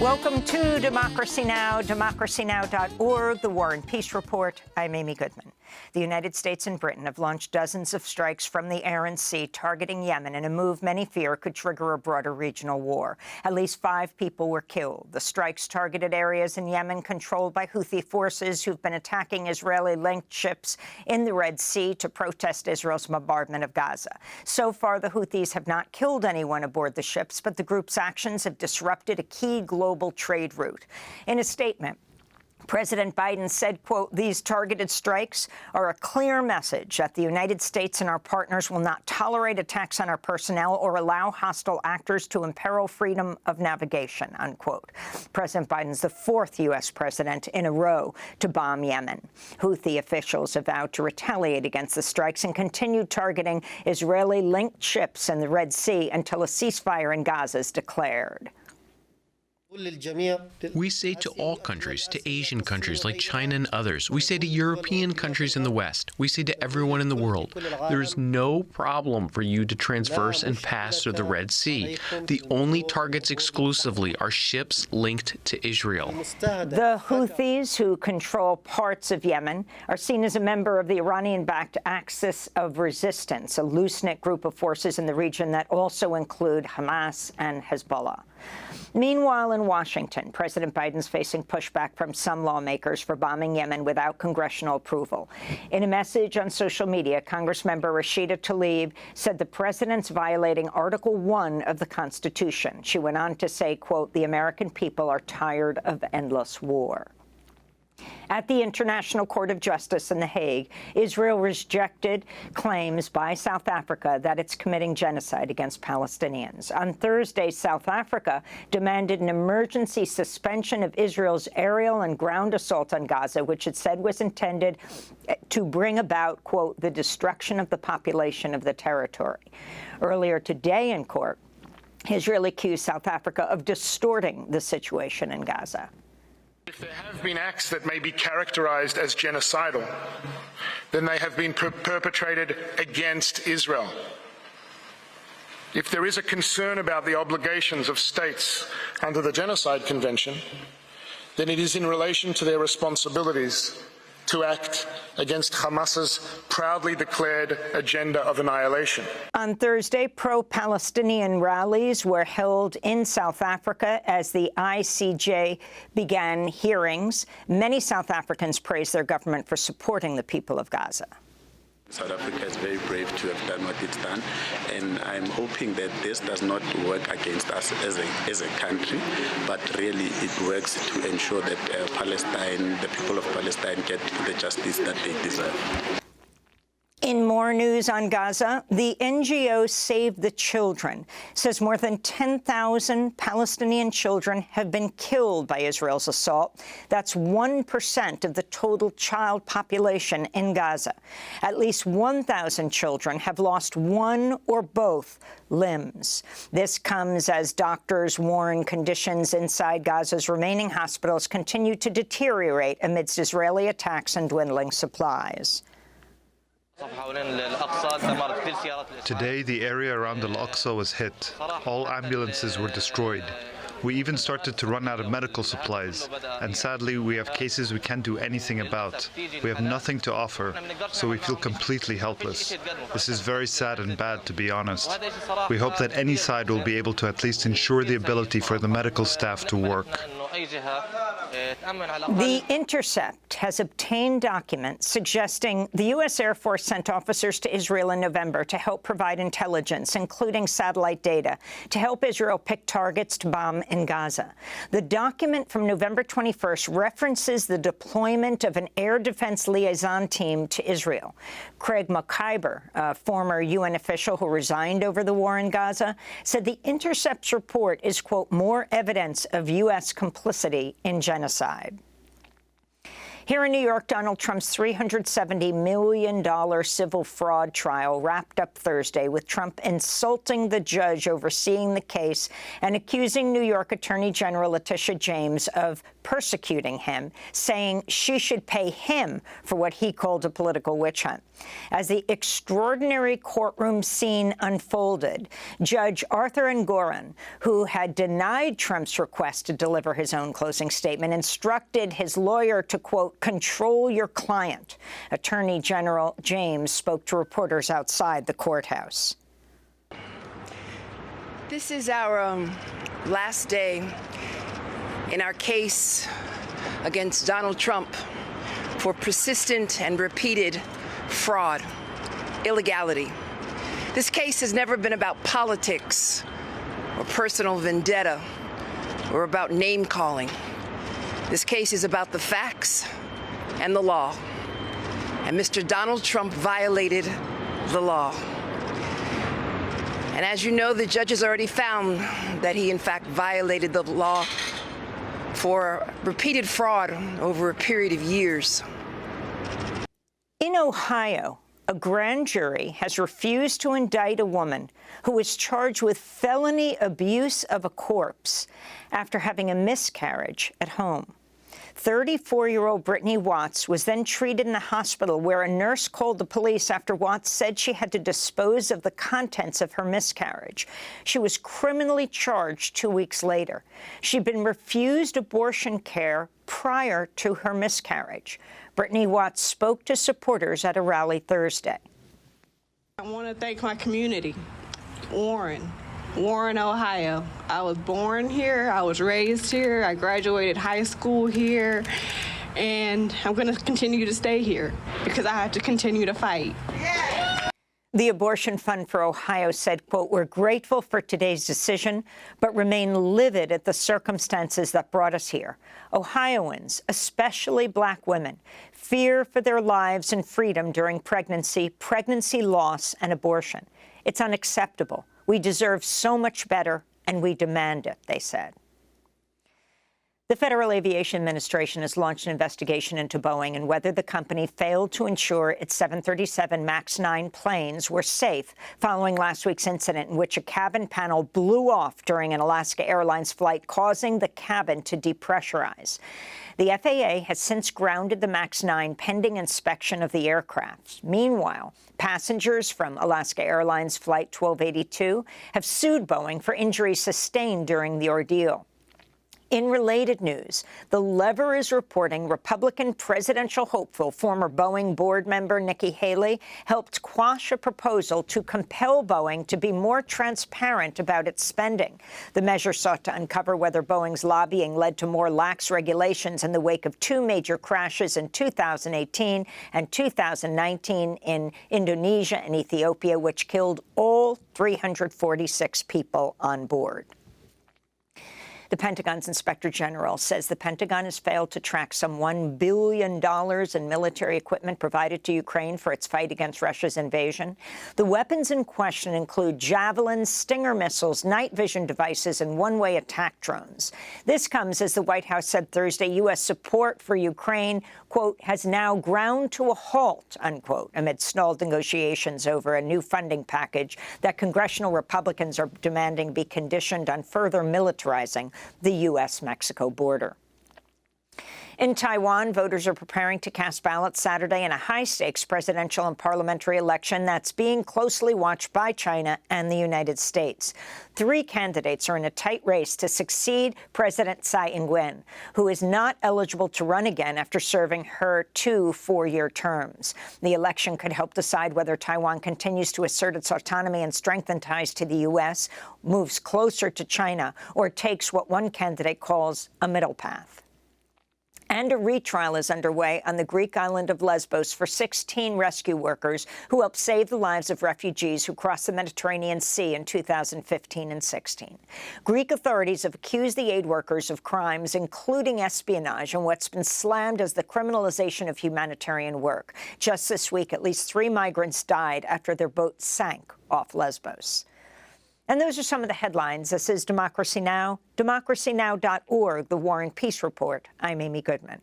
Welcome to Democracy Now!, democracynow.org, the War and Peace Report. I'm Amy Goodman. The United States and Britain have launched dozens of strikes from the air and sea targeting Yemen in a move many fear could trigger a broader regional war. At least 5 people were killed. The strikes targeted areas in Yemen controlled by Houthi forces who've been attacking Israeli-linked ships in the Red Sea to protest Israel's bombardment of Gaza. So far, the Houthis have not killed anyone aboard the ships, but the group's actions have disrupted a key global trade route. In a statement, President Biden said, quote, "These targeted strikes are a clear message that the United States and our partners will not tolerate attacks on our personnel or allow hostile actors to imperil freedom of navigation," unquote. President Biden's the 4th U.S. president in a row to bomb Yemen. Houthi officials have vowed to retaliate against the strikes and continue targeting Israeli-linked ships in the Red Sea until a ceasefire in Gaza is declared. We say to all countries, to Asian countries like China and others, we say to European countries in the West, we say to everyone in the world, there is no problem for you to transverse and pass through the Red Sea. The only targets exclusively are ships linked to Israel. The Houthis, who control parts of Yemen, are seen as a member of the Iranian-backed Axis of Resistance, a loose-knit group of forces in the region that also include Hamas and Hezbollah. Meanwhile, in Washington, President Biden's facing pushback from some lawmakers for bombing Yemen without congressional approval. In a message on social media, Congressmember Rashida Tlaib said the president's violating Article 1 of the Constitution. She went on to say, quote, "The American people are tired of endless war." At the International Court of Justice in The Hague, Israel rejected claims by South Africa that it's committing genocide against Palestinians. On Thursday, South Africa demanded an emergency suspension of Israel's aerial and ground assault on Gaza, which it said was intended to bring about, quote, "the destruction of the population of the territory." Earlier today in court, Israel accused South Africa of distorting the situation in Gaza. If there have been acts that may be characterized as genocidal, then they have been perpetrated against Israel. If there is a concern about the obligations of states under the Genocide Convention, then it is in relation to their responsibilities to act against Hamas's proudly declared agenda of annihilation. On Thursday, pro-Palestinian rallies were held in South Africa as the ICJ began hearings. Many South Africans praised their government for supporting the people of Gaza. South Africa is very brave to have done what it's done, and I'm hoping that this does not work against us as a country, but really it works to ensure that Palestine, the people of Palestine, get the justice that they deserve. In more news on Gaza, the NGO Save the Children says more than 10,000 Palestinian children have been killed by Israel's assault. That's 1% of the total child population in Gaza. At least 1,000 children have lost one or both limbs. This comes as doctors warn conditions inside Gaza's remaining hospitals continue to deteriorate amidst Israeli attacks and dwindling supplies. Today, the area around Al-Aqsa was hit. All ambulances were destroyed. We even started to run out of medical supplies. And sadly, we have cases we can't do anything about. We have nothing to offer, so we feel completely helpless. This is very sad and bad, to be honest. We hope that any side will be able to at least ensure the ability for the medical staff to work. The Intercept has obtained documents suggesting the U.S. Air Force sent officers to Israel in November to help provide intelligence, including satellite data, to help Israel pick targets to bomb in Gaza. The document from November 21st references the deployment of an air defense liaison team to Israel. Craig McIver, a former UN official who resigned over the war in Gaza, said the Intercept's report is, quote, more evidence of U.S. complicity in genocide. Here in New York, Donald Trump's $370 million civil fraud trial wrapped up Thursday with Trump insulting the judge overseeing the case and accusing New York Attorney General Letitia James of persecuting him, saying she should pay him for what he called a political witch hunt. As the extraordinary courtroom scene unfolded, Judge Arthur Engoron, who had denied Trump's request to deliver his own closing statement, instructed his lawyer to, quote, control your client. Attorney General James spoke to reporters outside the courthouse. This is our last day in our case against Donald Trump for persistent and repeated fraud, illegality. This case has never been about politics or personal vendetta or about name-calling. This case is about the facts and the law. And Mr. Donald Trump violated the law. And as you know, the judges already found that he, in fact, violated the law for repeated fraud over a period of years. In Ohio, a grand jury has refused to indict a woman who was charged with felony abuse of a corpse after having a miscarriage at home. 34-year-old Brittany Watts was then treated in the hospital where a nurse called the police after Watts said she had to dispose of the contents of her miscarriage. She was criminally charged 2 weeks later. She'd been refused abortion care prior to her miscarriage. Brittany Watts spoke to supporters at a rally Thursday. I want to thank my community, Warren, Ohio. I was born here, I was raised here, I graduated high school here, and I'm going to continue to stay here because I have to continue to fight. The Abortion Fund for Ohio said, quote, we're grateful for today's decision, but remain livid at the circumstances that brought us here. Ohioans, especially Black women, fear for their lives and freedom during pregnancy, pregnancy loss, and abortion. It's unacceptable. We deserve so much better, and we demand it, they said. The Federal Aviation Administration has launched an investigation into Boeing and whether the company failed to ensure its 737 MAX 9 planes were safe following last week's incident in which a cabin panel blew off during an Alaska Airlines flight, causing the cabin to depressurize. The FAA has since grounded the MAX 9 pending inspection of the aircraft. Meanwhile, passengers from Alaska Airlines Flight 1282 have sued Boeing for injuries sustained during the ordeal. In related news, The Lever is reporting Republican presidential hopeful, former Boeing board member Nikki Haley, helped quash a proposal to compel Boeing to be more transparent about its spending. The measure sought to uncover whether Boeing's lobbying led to more lax regulations in the wake of two major crashes in 2018 and 2019 in Indonesia and Ethiopia, which killed all 346 people on board. The Pentagon's Inspector General says the Pentagon has failed to track some $1 billion in military equipment provided to Ukraine for its fight against Russia's invasion. The weapons in question include Javelins, Stinger missiles, night vision devices, and one-way attack drones. This comes as the White House said Thursday U.S. support for Ukraine, quote, has now ground to a halt, unquote, amid stalled negotiations over a new funding package that congressional Republicans are demanding be conditioned on further militarizing the U.S.-Mexico border. In Taiwan, voters are preparing to cast ballots Saturday in a high-stakes presidential and parliamentary election that's being closely watched by China and the United States. Three candidates are in a tight race to succeed President Tsai Ing-wen, who is not eligible to run again after serving her 2 four-year terms. The election could help decide whether Taiwan continues to assert its autonomy and strengthen ties to the U.S., moves closer to China, or takes what one candidate calls a middle path. And a retrial is underway on the Greek island of Lesbos for 16 rescue workers who helped save the lives of refugees who crossed the Mediterranean Sea in 2015 and 16. Greek authorities have accused the aid workers of crimes, including espionage and what's been slammed as the criminalization of humanitarian work. Just this week, at least 3 migrants died after their boat sank off Lesbos. And those are some of the headlines. This is Democracy Now!, democracynow.org, The War and Peace Report. I'm Amy Goodman.